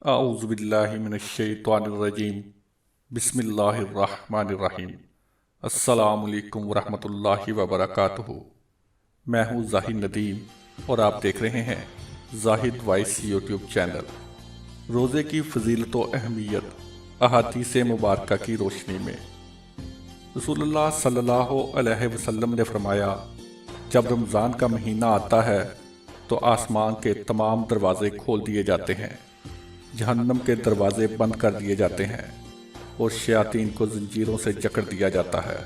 اعوذ باللہ من الشیطان الرجیم بسم اللہ الرحمن الرحیم السلام علیکم ورحمۃ اللہ وبرکاتہ۔ میں ہوں زاہد ندیم اور آپ دیکھ رہے ہیں زاہد وائس یوٹیوب چینل۔ روزے کی فضیلت و اہمیت احادیث مبارکہ کی روشنی میں رسول اللہ صلی اللہ علیہ وسلم نے فرمایا، جب رمضان کا مہینہ آتا ہے تو آسمان کے تمام دروازے کھول دیے جاتے ہیں، جہنم کے دروازے بند کر دیے جاتے ہیں اور شیاطین کو زنجیروں سے جکڑ دیا جاتا ہے۔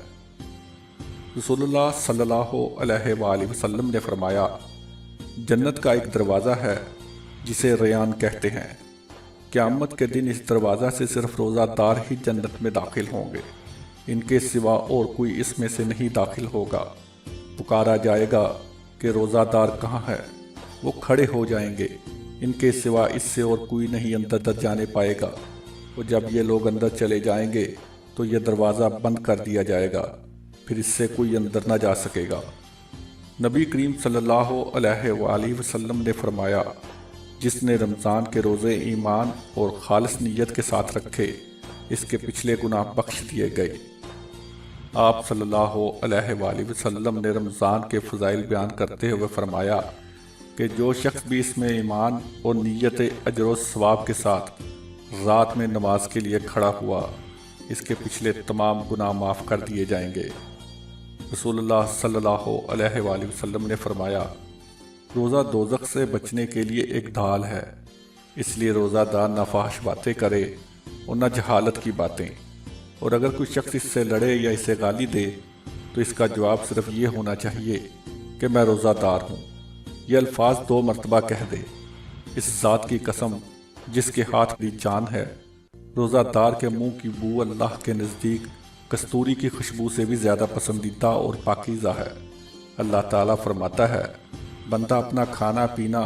رسول اللہ صلی اللہ علیہ وآلہ وسلم نے فرمایا، جنت کا ایک دروازہ ہے جسے ریان کہتے ہیں، قیامت کے دن اس دروازہ سے صرف روزہ دار ہی جنت میں داخل ہوں گے، ان کے سوا اور کوئی اس میں سے نہیں داخل ہوگا۔ پکارا جائے گا کہ روزہ دار کہاں ہے؟ وہ کھڑے ہو جائیں گے، ان کے سوا اس سے اور کوئی نہیں اندر جانے پائے گا۔ اور جب یہ لوگ اندر چلے جائیں گے تو یہ دروازہ بند کر دیا جائے گا، پھر اس سے کوئی اندر نہ جا سکے گا۔ نبی کریم صلی اللہ علیہ وآلہ وسلم نے فرمایا، جس نے رمضان کے روزے ایمان اور خالص نیت کے ساتھ رکھے، اس کے پچھلے گناہ بخش دیے گئے۔ آپ صلی اللہ علیہ وآلہ وسلم نے رمضان کے فضائل بیان کرتے ہوئے فرمایا کہ جو شخص بھی اس میں ایمان اور نیت اجر و ثواب کے ساتھ رات میں نماز کے لیے کھڑا ہوا، اس کے پچھلے تمام گناہ معاف کر دیے جائیں گے۔ رسول اللہ صلی اللہ علیہ وآلہ وسلم نے فرمایا، روزہ دوزخ سے بچنے کے لیے ایک ڈھال ہے، اس لیے روزہ دار نہ فحش باتیں کرے اور نہ جہالت کی باتیں، اور اگر کوئی شخص اس سے لڑے یا اسے گالی دے تو اس کا جواب صرف یہ ہونا چاہیے کہ میں روزہ دار ہوں۔ یہ الفاظ 2 مرتبہ کہہ دے۔ اس ذات کی قسم جس کے ہاتھ کی جان ہے، روزہ دار کے منہ کی بو اللہ کے نزدیک کستوری کی خوشبو سے بھی زیادہ پسندیدہ اور پاکیزہ ہے۔ اللہ تعالیٰ فرماتا ہے، بندہ اپنا کھانا پینا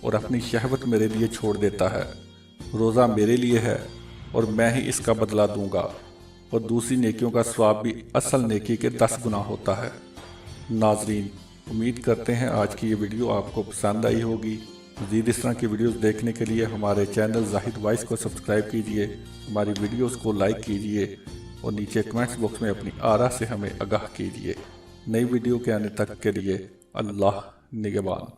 اور اپنی شہوت میرے لیے چھوڑ دیتا ہے، روزہ میرے لیے ہے اور میں ہی اس کا بدلہ دوں گا، اور دوسری نیکیوں کا ثواب بھی اصل نیکی کے 10 گنا ہوتا ہے۔ ناظرین، امید کرتے ہیں آج کی یہ ویڈیو آپ کو پسند آئی ہوگی۔ مزید اس طرح کی ویڈیوز دیکھنے کے لیے ہمارے چینل زاہد وائس کو سبسکرائب کیجئے، ہماری ویڈیوز کو لائک کیجئے اور نیچے کمنٹس باکس میں اپنی آراء سے ہمیں آگاہ کیجئے۔ نئی ویڈیو کے آنے تک کے لیے اللہ نگہبان۔